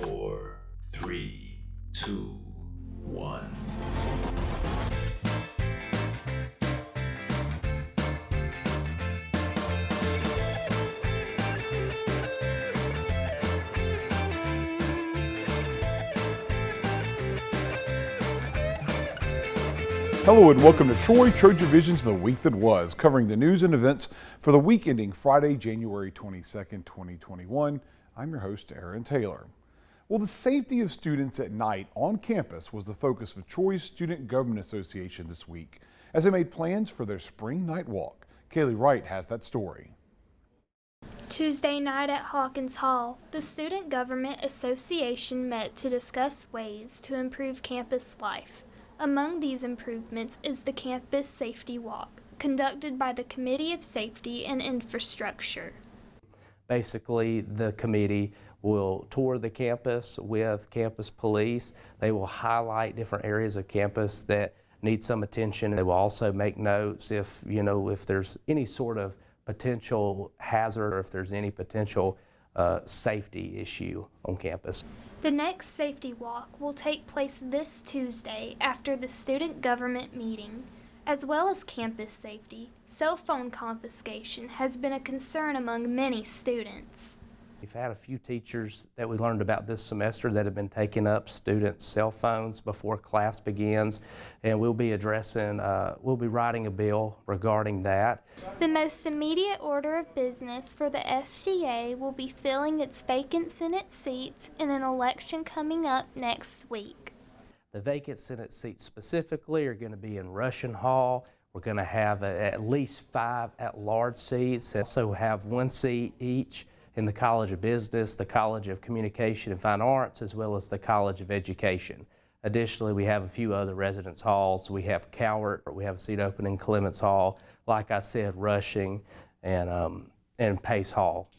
4, 3, 2, 1. Hello and welcome to TrojanVision's The Week That Was, covering the news and events for the week ending Friday, January 22nd, 2021. I'm your host, Aaron Taylor. Well, the safety of students at night on campus was the focus of Troy's Student Government Association this week as they made plans for their spring night walk. Kaylee Wright has that story. Tuesday night at Hawkins Hall, the Student Government Association met to discuss ways to improve campus life. Among these improvements is the Campus Safety Walk, conducted by the Committee of Safety and Infrastructure. Basically, the committee will tour the campus with campus police. They will highlight different areas of campus that need some attention. They will also make notes if there's any sort of potential hazard or if there's any potential safety issue on campus. The next safety walk will take place this Tuesday after the student government meeting. As well as campus safety, cell phone confiscation has been a concern among many students. We've had a few teachers that we learned about this semester that have been taking up students' cell phones before class begins, and we'll be writing a bill regarding that. The most immediate order of business for the SGA will be filling its vacant Senate seats in an election coming up next week. The vacant Senate seats specifically are going to be in Russian Hall. We're going to have at least 5 at-large seats. We also have 1 seat each in the College of Business, the College of Communication and Fine Arts, as well as the College of Education. Additionally, we have a few other residence halls. We have Cowart, we have a seat open in Clements Hall, like I said, Rushing, and Pace Hall.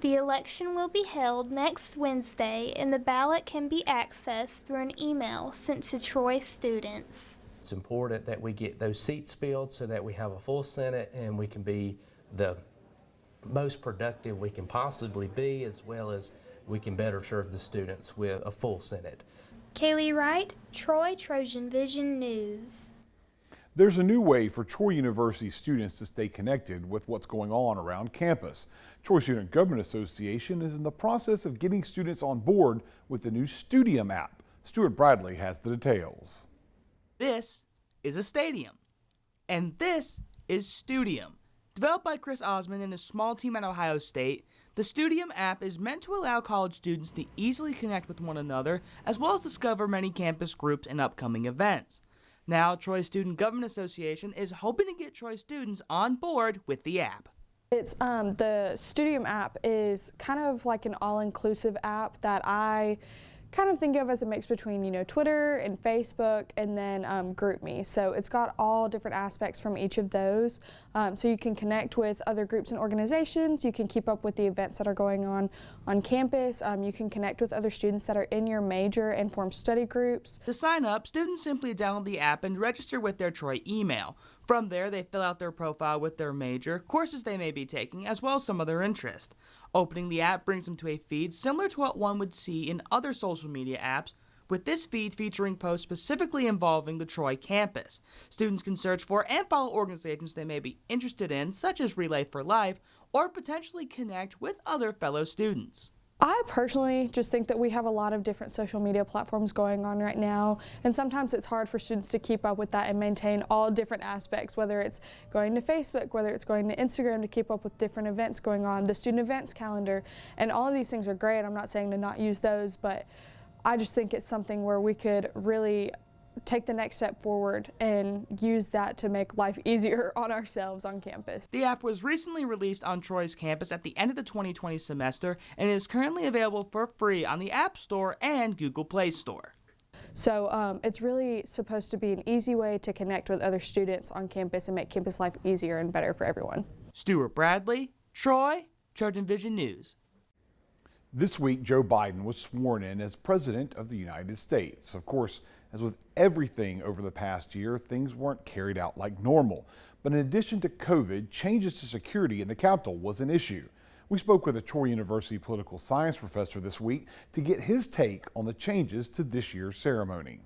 The election will be held next Wednesday, and the ballot can be accessed through an email sent to Troy students. It's important that we get those seats filled so that we have a full Senate and we can be the most productive we can possibly be, as well as we can better serve the students with a full Senate. Kaylee Wright, Troy TrojanVision News. There's a new way for Troy University students to stay connected with what's going on around campus. Troy Student Government Association is in the process of getting students on board with the new Studium App. Stuart Bradley has the details. This is a stadium, and this is Studium. Developed by Chris Osmond and a small team at Ohio State, the Studium app is meant to allow college students to easily connect with one another, as well as discover many campus groups and upcoming events. Now, Troy Student Government Association is hoping to get Troy students on board with the app. It's the Studium app is kind of like an all-inclusive app that I kind of think of as a mix between, Twitter and Facebook and then GroupMe. So it's got all different aspects from each of those. So you can connect with other groups and organizations. You can keep up with the events that are going on campus. You can connect with other students that are in your major and form study groups. To sign up, students simply download the app and register with their Troy email. From there, they fill out their profile with their major, courses they may be taking, as well as some of their interest. Opening the app brings them to a feed similar to what one would see in other social media apps, with this feed featuring posts specifically involving the Troy campus. Students can search for and follow organizations they may be interested in, such as Relay for Life, or potentially connect with other fellow students. I personally just think that we have a lot of different social media platforms going on right now, and sometimes it's hard for students to keep up with that and maintain all different aspects, whether it's going to Facebook, whether it's going to Instagram to keep up with different events going on, the student events calendar, and all of these things are great. I'm not saying to not use those, but I just think it's something where we could really take the next step forward and use that to make life easier on ourselves on campus. The app was recently released on Troy's campus at the end of the 2020 semester and is currently available for free on the App Store and Google Play Store. So it's really supposed to be an easy way to connect with other students on campus and make campus life easier and better for everyone. Stuart Bradley, Troy, TrojanVision News. This week, Joe Biden was sworn in as President of the United States. Of course, as with everything over the past year, things weren't carried out like normal. But in addition to COVID, changes to security in the Capitol was an issue. We spoke with a Troy University political science professor this week to get his take on the changes to this year's ceremony.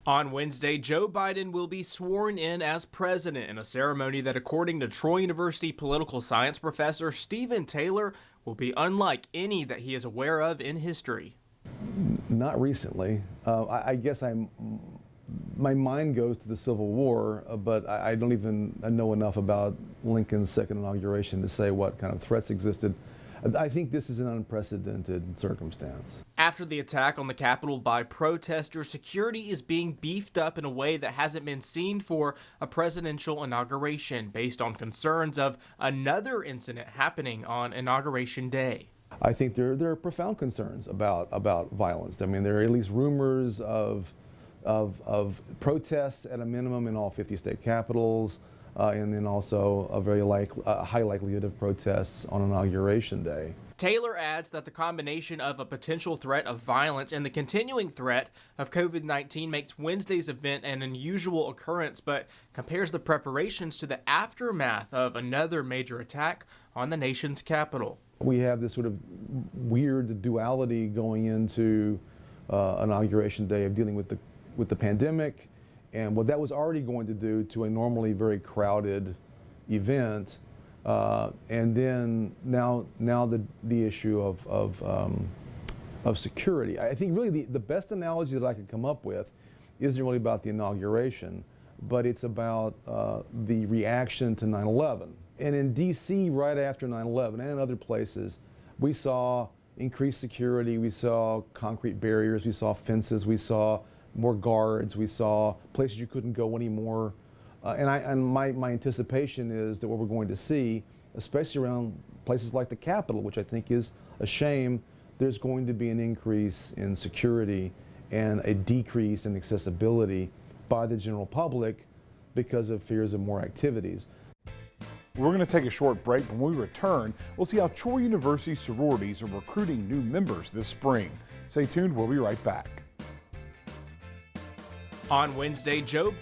On Wednesday, Joe Biden will be sworn in as president in a ceremony that, according to Troy University political science professor Stephen Taylor, will be unlike any that he is aware of in history. Not recently. I guess my mind goes to the Civil War, but I don't even know enough about Lincoln's second inauguration to say what kind of threats existed. I think this is an unprecedented circumstance. After the attack on the Capitol by protesters, security is being beefed up in a way that hasn't been seen for a presidential inauguration, based on concerns of another incident happening on Inauguration Day. I think there are profound concerns about violence. I mean, there are at least rumors of protests at a minimum in all 50 state capitals, and then also a high likelihood of protests on Inauguration Day. Taylor adds that the combination of a potential threat of violence and the continuing threat of COVID-19 makes Wednesday's event an unusual occurrence, but compares the preparations to the aftermath of another major attack on the nation's capital. We have this sort of weird duality going into Inauguration Day of dealing with the pandemic and what that was already going to do to a normally very crowded event, and then now the issue of security. I think really the best analogy that I could come up with isn't really about the inauguration, but it's about the reaction to 9/11. And in D.C. right after 9/11 and in other places, we saw increased security, we saw concrete barriers, we saw fences, we saw more guards, we saw places you couldn't go anymore. And my anticipation is that what we're going to see, especially around places like the Capitol, which I think is a shame, there's going to be an increase in security and a decrease in accessibility by the general public because of fears of more activities. We're going to take a short break. When we return, we'll see how Troy University sororities are recruiting new members this spring. Stay tuned, we'll be right back. On Wednesday, Joe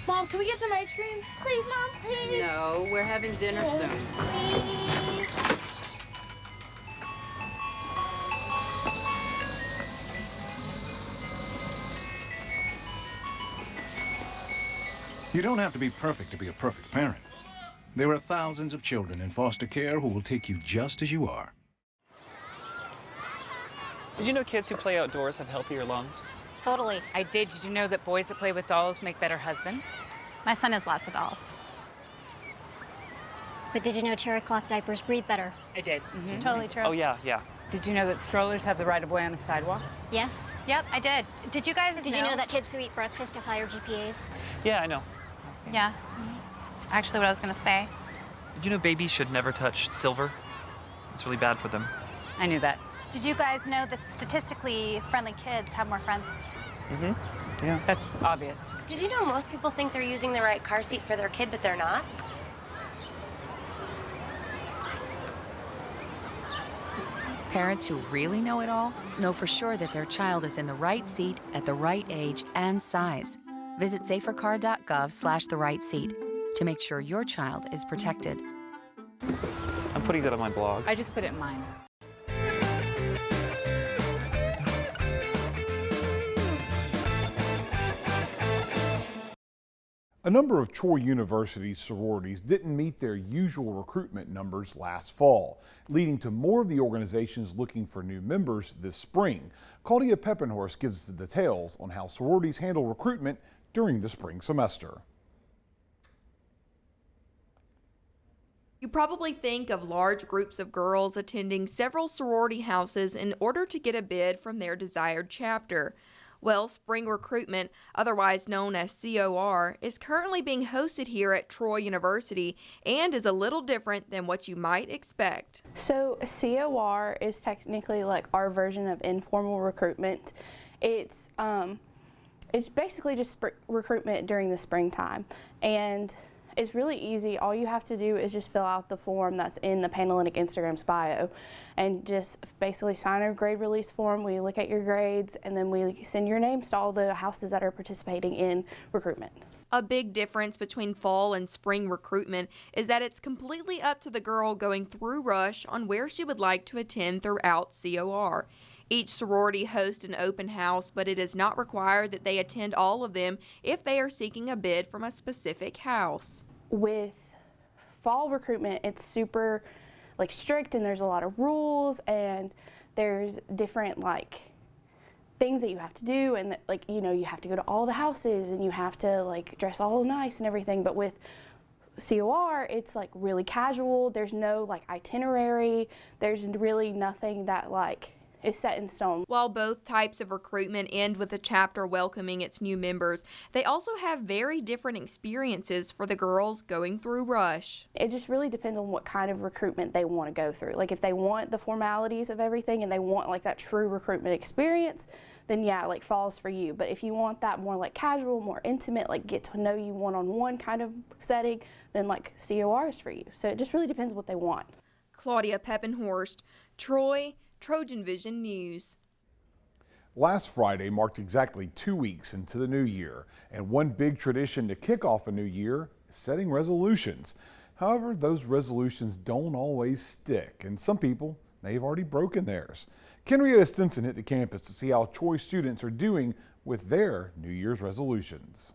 Mom, can we get some ice cream? Please, Mom, please. No, we're having dinner soon. Please. You don't have to be perfect to be a perfect parent. There are thousands of children in foster care who will take you just as you are. Did you know kids who play outdoors have healthier lungs? Totally. I did. Did you know that boys that play with dolls make better husbands? My son has lots of dolls. But did you know terry cloth diapers breathe better? I did. It's totally true. Oh, yeah. Did you know that strollers have the right of way on the sidewalk? Yes. Yep, I did. Did you guys Did you know that kids who eat breakfast have higher GPAs? Yeah, I know. Yeah. It's actually what I was going to say. Did you know babies should never touch silver? It's really bad for them. I knew that. Did you guys know that statistically friendly kids have more friends? Mm-hmm. Yeah. That's obvious. Did you know most people think they're using the right car seat for their kid, but they're not? Parents who really know it all know for sure that their child is in the right seat at the right age and size. Visit safercar.gov/the right seat to make sure your child is protected. I'm putting that on my blog. I just put it in mine. A number of Troy University's sororities didn't meet their usual recruitment numbers last fall, leading to more of the organizations looking for new members this spring. Claudia Peppenhorst gives us the details on how sororities handle recruitment during the spring semester. You probably think of large groups of girls attending several sorority houses in order to get a bid from their desired chapter. Well, Spring Recruitment, otherwise known as COR, is currently being hosted here at Troy University and is a little different than what you might expect. So COR is technically like our version of informal recruitment. It's basically just recruitment during the springtime, and it's really easy. All you have to do is just fill out the form that's in the Panalytic Instagram's bio and just basically sign a grade release form. We look at your grades and then we send your names to all the houses that are participating in recruitment. A big difference between fall and spring recruitment is that it's completely up to the girl going through Rush on where she would like to attend throughout COR. Each sorority hosts an open house, but it is not required that they attend all of them if they are seeking a bid from a specific house. With fall recruitment, it's super strict, and there's a lot of rules, and there's different things that you have to do, and you have to go to all the houses, and you have to dress all nice and everything. But with COR, it's really casual. There's no itinerary. There's really nothing that is set in stone. While both types of recruitment end with a chapter welcoming its new members, they also have very different experiences for the girls going through Rush. It just really depends on what kind of recruitment they want to go through. If they want the formalities of everything and they want that true recruitment experience, then yeah, fall's for you. But if you want that more casual, more intimate, get to know you one-on-one kind of setting, then COR is for you. So it just really depends what they want. Claudia Peppenhorst, Troy, TrojanVision News. Last Friday marked exactly 2 weeks into the new year, and one big tradition to kick off a new year is setting resolutions. However, those resolutions don't always stick, and some people may have already broken theirs. Kenrietta Stinson hit the campus to see how Troy students are doing with their New Year's resolutions.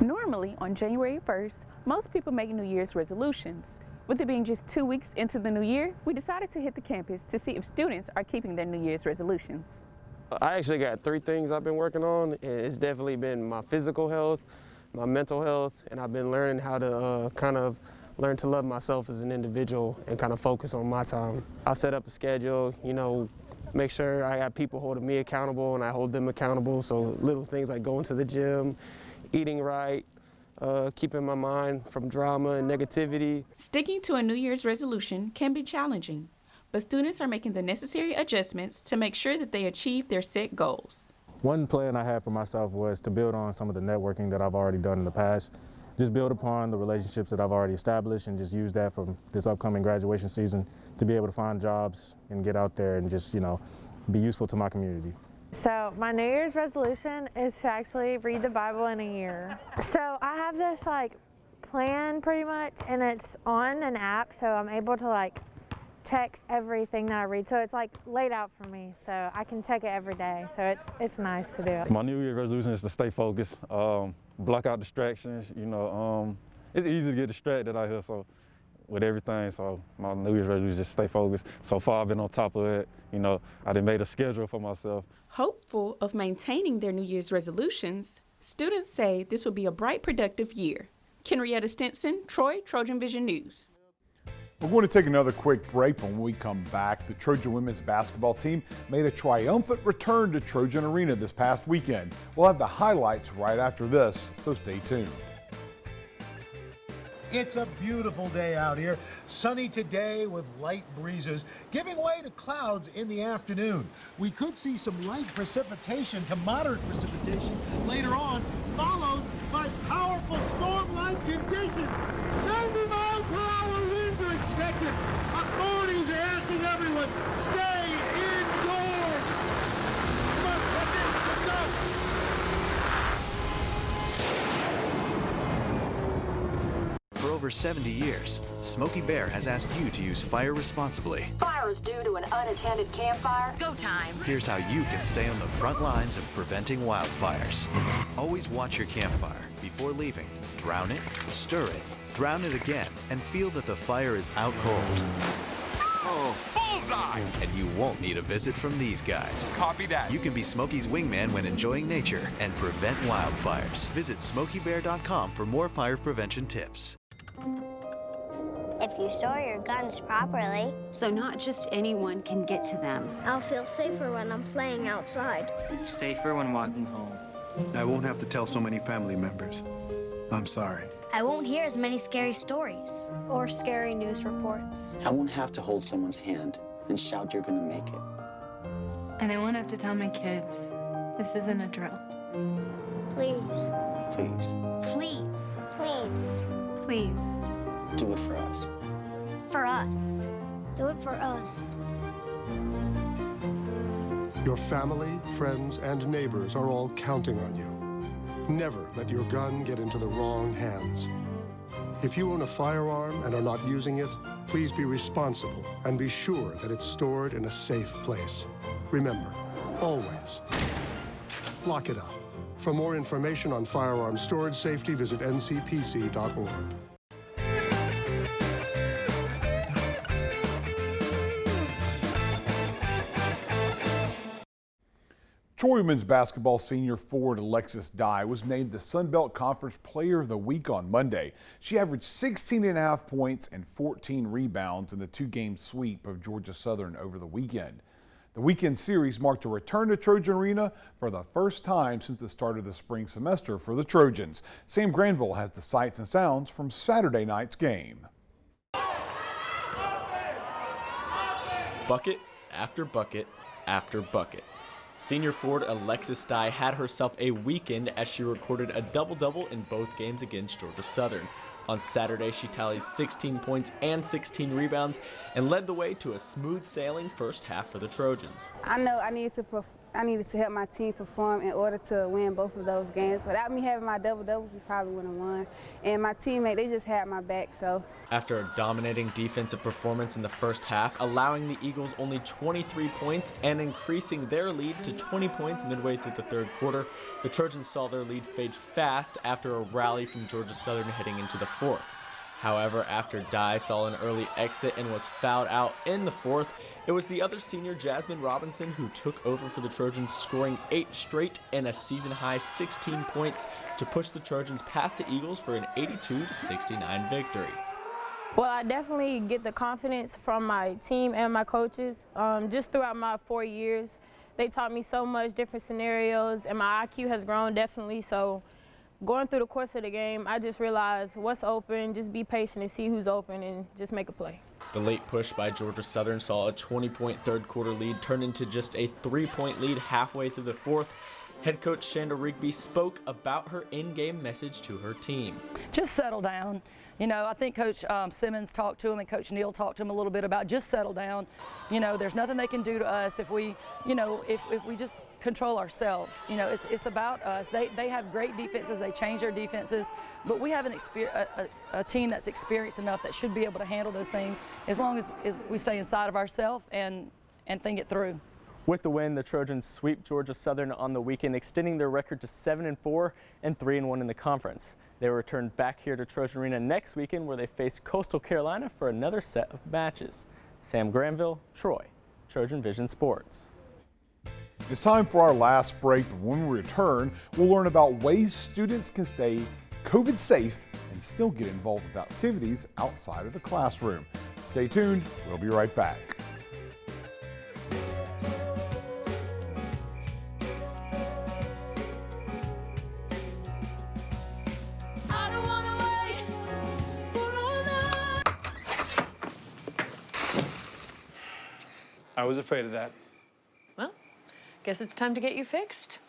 Normally, on January 1st, most people make New Year's resolutions. With it being just 2 weeks into the new year, we decided to hit the campus to see if students are keeping their New Year's resolutions. I actually got 3 things I've been working on, and it's definitely been my physical health, my mental health, and I've been learning how to learn to love myself as an individual and kind of focus on my time. I set up a schedule, make sure I got people holding me accountable and I hold them accountable. So little things like going to the gym, eating right, keeping my mind from drama and negativity. Sticking to a New Year's resolution can be challenging, but students are making the necessary adjustments to make sure that they achieve their set goals. One plan I had for myself was to build on some of the networking that I've already done in the past. Just build upon the relationships that I've already established and just use that for this upcoming graduation season to be able to find jobs and get out there and just, be useful to my community. So my New Year's resolution is to actually read the Bible in a year. So I have this plan pretty much, and it's on an app, so I'm able to check everything that I read. So it's laid out for me, so I can check it every day. So it's nice to do. My New Year's resolution is to stay focused, block out distractions. It's easy to get distracted out here, so with everything. So my New Year's resolution is just stay focused. So far I've been on top of it. I done made a schedule for myself. Hopeful of maintaining their New Year's resolutions, students say this will be a bright, productive year. Kenrietta Stinson, Troy, TrojanVision News. We're going to take another quick break. When we come back, the Trojan women's basketball team made a triumphant return to Trojan Arena this past weekend. We'll have the highlights right after this, so stay tuned. It's a beautiful day out here. Sunny today with light breezes, giving way to clouds in the afternoon. We could see some light precipitation to moderate precipitation later on, followed by powerful storm-like conditions. 90 miles per hour winds are expected. Authorities are asking everyone, stay indoors. Come on, that's it. Let's go. For over 70 years, Smokey Bear has asked you to use fire responsibly. Fire is due to an unattended campfire. Go time. Here's how you can stay on the front lines of preventing wildfires. Always watch your campfire. Before leaving, drown it, stir it, drown it again, and feel that the fire is out cold. Oh, bullseye! And you won't need a visit from these guys. Copy that. You can be Smokey's wingman when enjoying nature and prevent wildfires. Visit SmokeyBear.com for more fire prevention tips. if you store your guns properly. So not just anyone can get to them. I'll feel safer when I'm playing outside. Safer when walking home. I won't have to tell so many family members. I'm sorry. I won't hear as many scary stories. Or scary news reports. I won't have to hold someone's hand and shout you're gonna make it. And I won't have to tell my kids, this isn't a drill. Please. Please. Please. Please. Please. Do it for us. For us. Do it for us. Your family, friends, and neighbors are all counting on you. Never let your gun get into the wrong hands. If you own a firearm and are not using it, please be responsible and be sure that it's stored in a safe place. Remember, always, lock it up. For more information on firearm storage safety, visit ncpc.org. Troy women's basketball senior forward Alexis Dye was named the Sun Belt Conference Player of the Week on Monday. She averaged 16.5 points and 14 rebounds in the two-game sweep of Georgia Southern over the weekend. The weekend series marked a return to Trojan Arena for the first time since the start of the spring semester for the Trojans. Sam Granville has the sights and sounds from Saturday night's game. Bucket after bucket after bucket. Senior forward Alexis Dye had herself a weekend as she recorded a double-double in both games against Georgia Southern. On Saturday, she tallied 16 points and 16 rebounds and led the way to a smooth sailing first half for the Trojans. I know I needed to help my team perform in order to win both of those games. Without me having my double-double, we probably wouldn't have won. And my teammate, they just had my back, so. After a dominating defensive performance in the first half, allowing the Eagles only 23 points and increasing their lead to 20 points midway through the third quarter, the Trojans saw their lead fade fast after a rally from Georgia Southern heading into the fourth. However, after Dye saw an early exit and was fouled out in the fourth, it was the other senior, Jasmine Robinson, who took over for the Trojans, scoring 8 straight and a season-high 16 points to push the Trojans past the Eagles for an 82-69 victory. Well, I definitely get the confidence from my team and my coaches. Just throughout my 4 years, they taught me so much different scenarios, and my IQ has grown definitely. So going through the course of the game, I just realized what's open, just be patient and see who's open and just make a play. The late push by Georgia Southern saw a 20-point third quarter lead turn into just a 3-point lead halfway through the fourth. Head coach Shanda Rigby spoke about her in-game message to her team. Just settle down. You know, I think Coach Simmons talked to him and Coach Neal talked to him a little bit about just settle down. You know, there's nothing they can do to us if we, you know, if we just control ourselves. You know, it's about us. They have great defenses. They change their defenses. But we have a team that's experienced enough that should be able to handle those things as long as we stay inside of ourselves and think it through. With the win, the Trojans sweep Georgia Southern on the weekend, extending their record to 7-4 and 3-1 in the conference. They will return back here to Trojan Arena next weekend, where they face Coastal Carolina for another set of matches. Sam Granville, Troy, TrojanVision Sports. It's time for our last break, but when we return, we'll learn about ways students can stay COVID safe and still get involved with activities outside of the classroom. Stay tuned, we'll be right back. I was afraid of that. Well, guess it's time to get you fixed.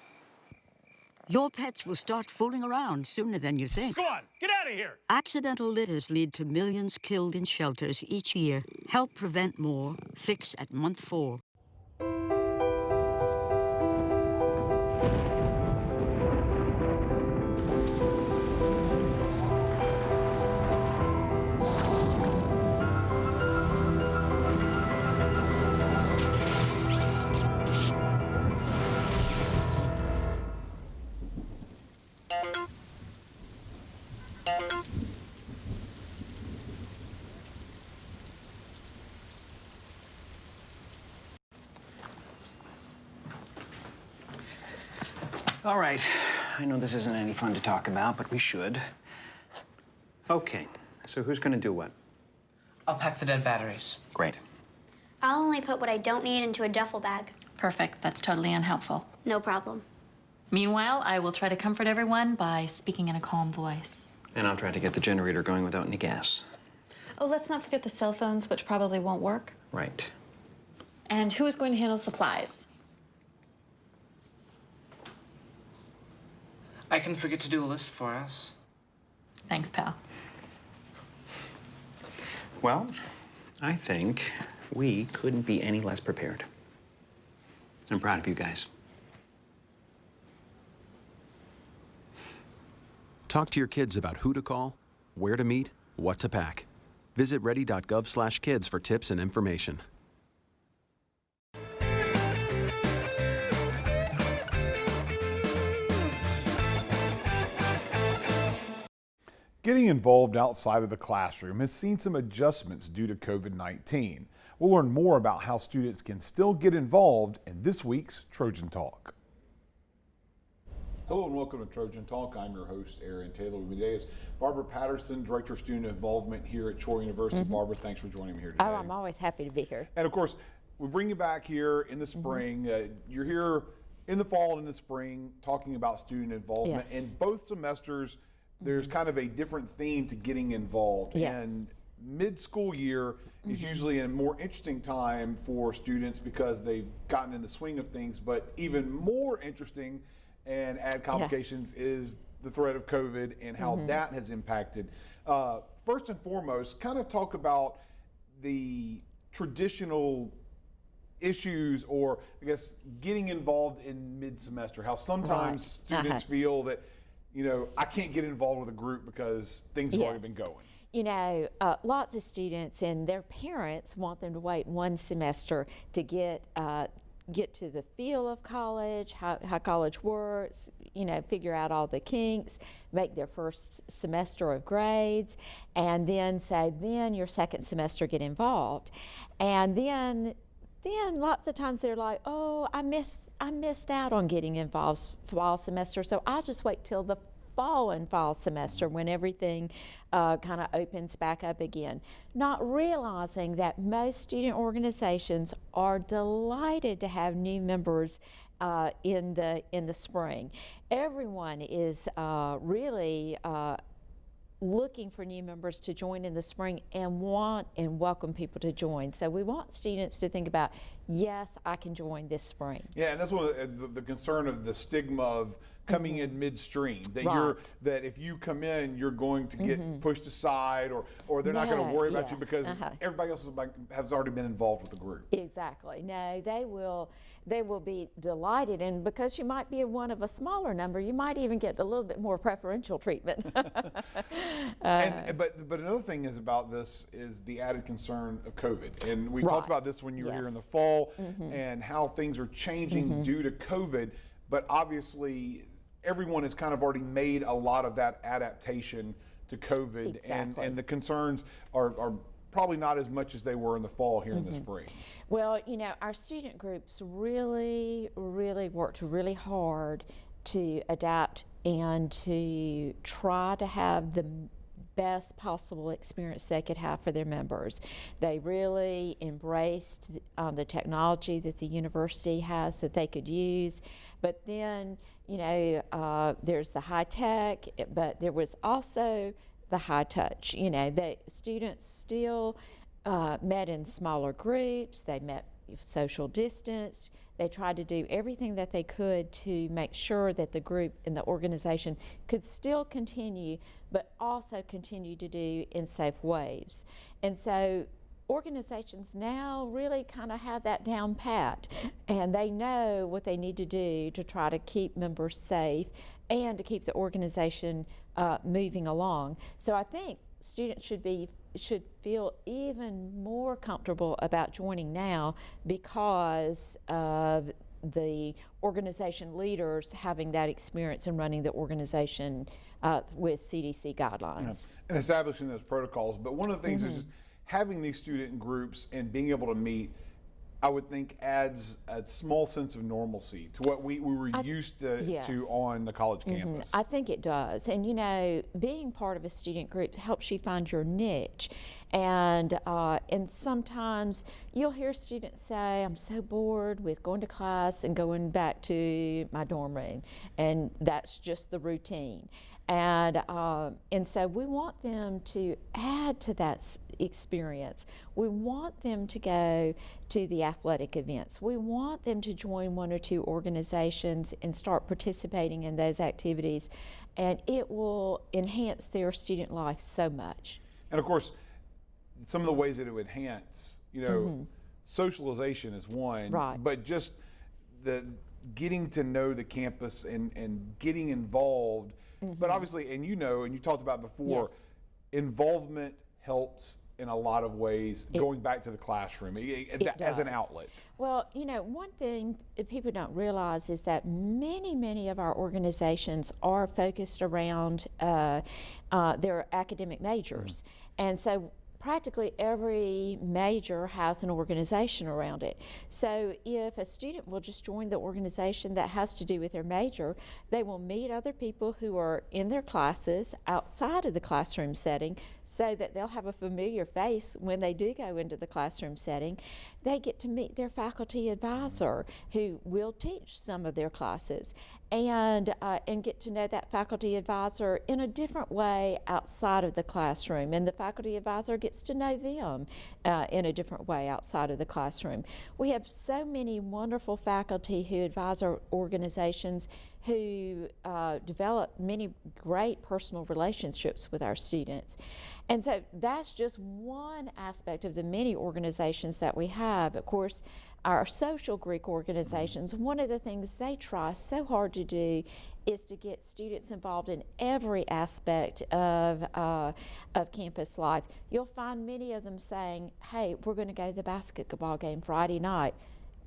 Your pets will start fooling around sooner than you think. Go on, get out of here! Accidental litters lead to millions killed in shelters each year. Help prevent more. Fix at month 4. All right, I know this isn't any fun to talk about, but we should. Okay, so who's gonna do what? I'll pack the dead batteries. Great. I'll only put what I don't need into a duffel bag. Perfect. That's totally unhelpful. No problem. Meanwhile, I will try to comfort everyone by speaking in a calm voice. And I'll try to get the generator going without any gas. Oh, let's not forget the cell phones, which probably won't work. Right. And who is going to handle supplies? I can forget to do a list for us. Thanks, pal. Well, I think we couldn't be any less prepared. I'm proud of you guys. Talk to your kids about who to call, where to meet, what to pack. Visit ready.gov/kids for tips and information. Getting involved outside of the classroom has seen some adjustments due to COVID-19. We'll learn more about how students can still get involved in this week's Trojan Talk. Hello and welcome to Trojan Talk. I'm your host, Aaron Taylor. With me today is Barbara Patterson, Director of Student Involvement here at Troy University. Barbara, thanks for joining me here today. Oh, I'm always happy to be here. And of course, we bring you back here in the spring. You're here in the fall and in the spring talking about student involvement. Yes. In both semesters, there's kind of a different theme to getting involved. Yes. And mid-school year is usually a more interesting time for students because they've gotten in the swing of things, but even more interesting and add complications is the threat of COVID and how that has impacted. First and foremost, kind of talk about the traditional issues, or I guess getting involved in mid-semester, how sometimes students feel that, you know, I can't get involved with a group because things have already been going. You know, lots of students and their parents want them to wait one semester to get to the feel of college, how college works, you know, figure out all the kinks, make their first semester of grades, and then say, then your second semester get involved. And then lots of times they're like, oh, I missed out on getting involved fall semester, so I'll just wait till the fall semester when everything kind of opens back up again. Not realizing that most student organizations are delighted to have new members in the spring. Everyone is really looking for new members to join in the spring and want and welcome people to join. So we want students to think about, yes, I can join this spring. Yeah, and that's one of the concern of the stigma of coming in midstream, that that if you come in, you're going to get pushed aside, or they're not going to worry about you because everybody else has already been involved with the group. Exactly. No, they will be delighted, and because you might be one of a smaller number, you might even get a little bit more preferential treatment. But another thing is about this is the added concern of COVID, and we talked about this when you were here in the fall, and how things are changing due to COVID. But obviously, everyone has kind of already made a lot of that adaptation to COVID, and the concerns are probably not as much as they were in the fall here in the spring. Well, you know, our student groups really worked really hard to adapt and to try to have the best possible experience they could have for their members. They really embraced the technology that the university has that they could use, but then, you know, there's the high tech, but there was also the high touch. You know, the students still met in smaller groups, they met social distanced. They tried to do everything that they could to make sure that the group and the organization could still continue, but also continue to do in safe ways. And so organizations now really kind of have that down pat, and they know what they need to do to try to keep members safe and to keep the organization moving along. So I think students should feel even more comfortable about joining now because of the organization leaders having that experience and running the organization with CDC guidelines. And establishing those protocols. But one of the things is just having these student groups and being able to meet, I would think, adds a small sense of normalcy to what we were used to on the college campus. I think it does. And you know, being part of a student group helps you find your niche. And sometimes you'll hear students say, I'm so bored with going to class and going back to my dorm room, and that's just the routine. And so we want them to add to that experience. We want them to go to the athletic events. We want them to join one or two organizations and start participating in those activities, and it will enhance their student life so much. And of course, some of the ways that it would enhance, socialization is one, right, but just the getting to know the campus and getting involved. But obviously, and you talked about before, yes, involvement helps in a lot of ways, going back to the classroom as an outlet. Well, one thing people don't realize is that many of our organizations are focused around their academic majors. And so practically every major has an organization around it. So if a student will just join the organization that has to do with their major, they will meet other people who are in their classes outside of the classroom setting, so that they'll have a familiar face when they do go into the classroom setting. They get to meet their faculty advisor who will teach some of their classes, and get to know that faculty advisor in a different way outside of the classroom, and the faculty advisor gets to know them in a different way outside of the classroom. We have so many wonderful faculty who advise our organizations, who develop many great personal relationships with our students. And so that's just one aspect of the many organizations that we have. Of course, our social Greek organizations, one of the things they try so hard to do is to get students involved in every aspect of campus life. You'll find many of them saying, hey, we're going to go to the basketball game Friday night.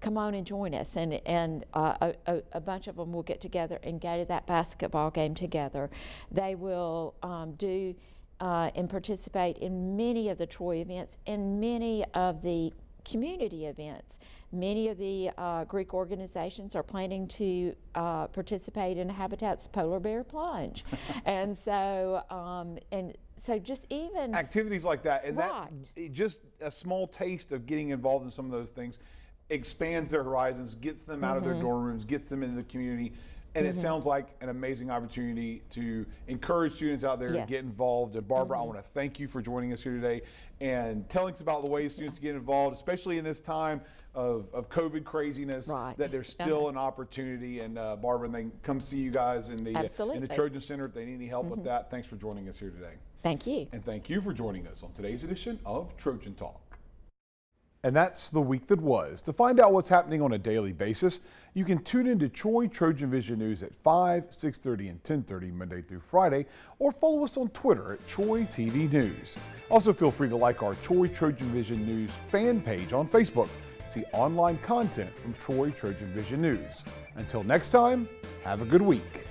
Come on and join us, and a bunch of them will get together and go to that basketball game together. They will do and participate in many of the Troy events and many of the community events. Many of the Greek organizations are planning to participate in Habitat's Polar Bear Plunge. And so just even activities like that, and right, that's just a small taste of getting involved in some of those things, expands their horizons, gets them out of their dorm rooms, gets them into the community. And it sounds like an amazing opportunity to encourage students out there to get involved. And Barbara, I want to thank you for joining us here today and telling us about the ways students get involved, especially in this time of COVID craziness, that there's still an opportunity. And Barbara, and they can come see you guys in the Trojan Center if they need any help with that. Thanks for joining us here today. Thank you. And thank you for joining us on today's edition of Trojan Talk. And that's the week that was. To find out what's happening on a daily basis, you can tune into Troy Trojan Vision News at 5, 6:30, and 10:30 Monday through Friday, or follow us on Twitter at Troy TV News. Also, feel free to like our Troy Trojan Vision News fan page on Facebook to see online content from Troy Trojan Vision News. Until next time, have a good week.